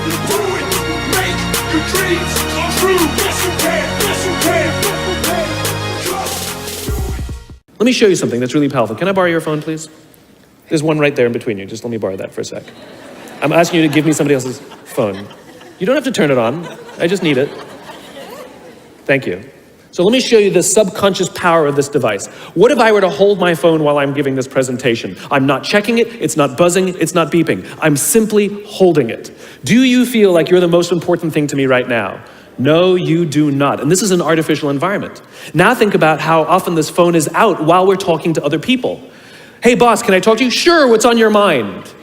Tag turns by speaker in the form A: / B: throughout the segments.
A: Do it. Make your dreams come true. Yes, you can. Yes, you can. Just do it.
B: Let me show you something that's really powerful. Can I borrow your phone, please? There's one right there in between you. Just let me borrow that for a sec. I'm asking you to give me somebody else's phone. You don't have to turn it on. I just need it. Thank you. So let me show you the subconscious power of this device. What if I were to hold my phone while I'm giving this presentation? I'm not checking it, it's not buzzing, it's not beeping. I'm simply holding it. Do you feel like you're the most important thing to me right now? No, you do not. And this is an artificial environment. Now think about how often this phone is out while we're talking to other people. Hey boss, can I talk to you? Sure, what's on your mind?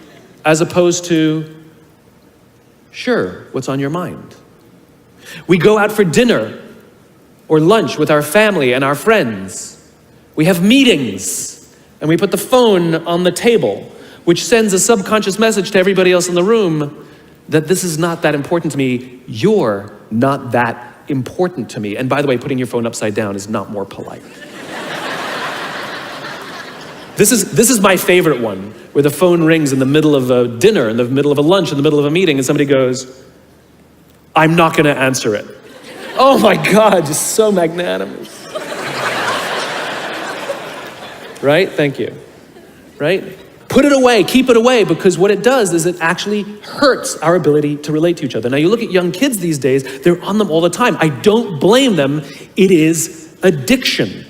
B: As opposed to, sure, what's on your mind? We go out for dinner or lunch with our family and our friends. We have meetings, and we put the phone on the table, which sends a subconscious message to everybody else in the room that this is not that important to me. You're not that important to me. And by the way, putting your phone upside down is not more polite. This is my favorite one, where the phone rings in the middle of a dinner, in the middle of a lunch, in the middle of a meeting, and somebody goes, I'm not gonna answer it. Oh my God, just so magnanimous. Right? Thank you. Right? Put it away, keep it away, because what it does is it actually hurts our ability to relate to each other. Now you look at young kids these days, they're on them all the time. I don't blame them, it is addiction.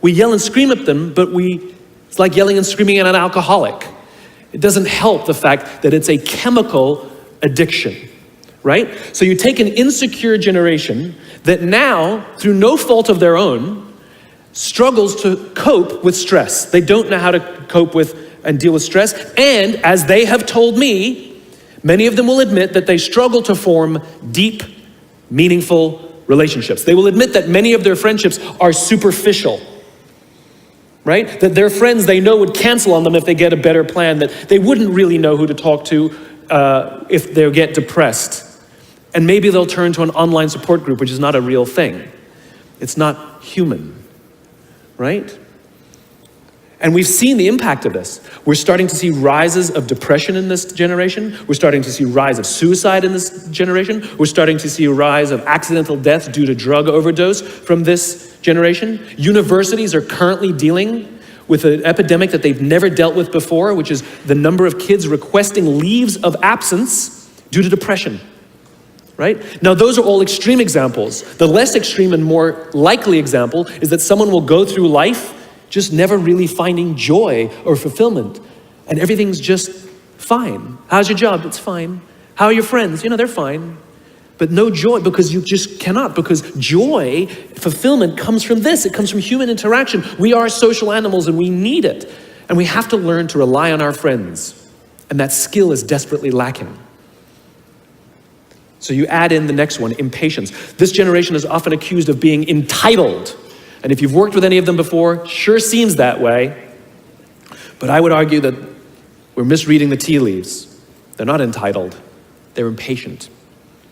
B: We yell and scream at them, but it's like yelling and screaming at an alcoholic. It doesn't help the fact that it's a chemical addiction. Right? So you take an insecure generation that now, through no fault of their own, struggles to cope with stress. They don't know how to cope with and deal with stress. And as they have told me, many of them will admit that they struggle to form deep, meaningful relationships. They will admit that many of their friendships are superficial. Right? That their friends they know would cancel on them if they get a better plan, that they wouldn't really know who to talk to if they get depressed. And maybe they'll turn to an online support group, which is not a real thing. It's not human, right? And we've seen the impact of this. We're starting to see rises of depression in this generation. We're starting to see rise of suicide in this generation. We're starting to see a rise of accidental death due to drug overdose from this generation. Universities are currently dealing with an epidemic that they've never dealt with before, which is the number of kids requesting leaves of absence due to depression. Right? Now, those are all extreme examples. The less extreme and more likely example is that someone will go through life just never really finding joy or fulfillment, and everything's just fine. How's your job? It's fine. How are your friends? They're fine. But no joy, because you just cannot, because joy, fulfillment comes from this. It comes from human interaction. We are social animals and we need it. And we have to learn to rely on our friends. And that skill is desperately lacking. So you add in the next one, impatience. This generation is often accused of being entitled. And if you've worked with any of them before, sure seems that way. But I would argue that we're misreading the tea leaves. They're not entitled, they're impatient.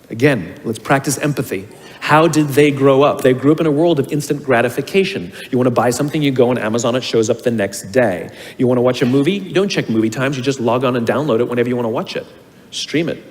B: Again, let's practice empathy. How did they grow up? They grew up in a world of instant gratification. You want to buy something, you go on Amazon, it shows up the next day. You want to watch a movie, you don't check movie times, you just log on and download it whenever you want to watch it. Stream it.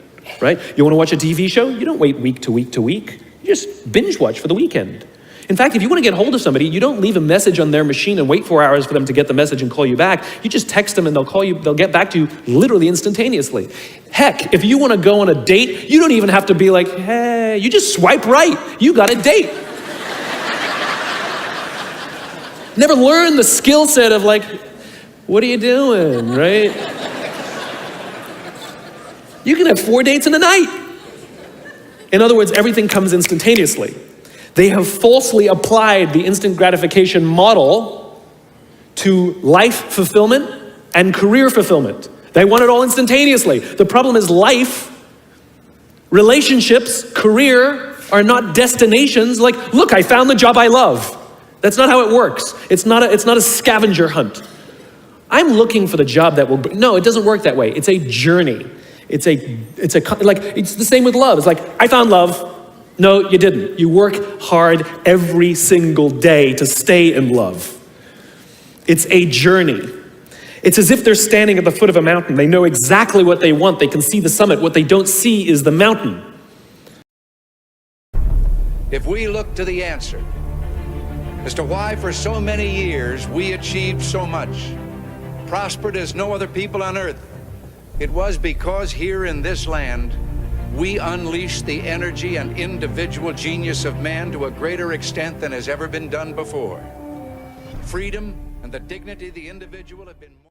B: Right? You want to watch a TV show? You don't wait week to week to week. You just binge watch for the weekend. In fact, if you want to get hold of somebody, you don't leave a message on their machine and wait 4 hours for them to get the message and call you back. You just text them and they'll get back to you literally instantaneously. Heck, if you want to go on a date, you don't even have to be like, hey, you just swipe right. You got a date. Never learned the skill set of like, what are you doing, right? You can have 4 dates in a night. In other words, everything comes instantaneously. They have falsely applied the instant gratification model to life fulfillment and career fulfillment. They want it all instantaneously. The problem is life, relationships, career are not destinations. Like, look, I found the job I love. That's not how it works. It's not a scavenger hunt. I'm looking for the job that will, no, it doesn't work that way. It's a journey. It's the same with love. It's like, I found love. No, you didn't. You work hard every single day to stay in love. It's a journey. It's as if they're standing at the foot of a mountain. They know exactly what they want. They can see the summit. What they don't see is the mountain.
C: If we look to the answer as to why for so many years we achieved so much, prospered as no other people on earth, it was because here in this land, we unleashed the energy and individual genius of man to a greater extent than has ever been done before. Freedom and the dignity of the individual have been more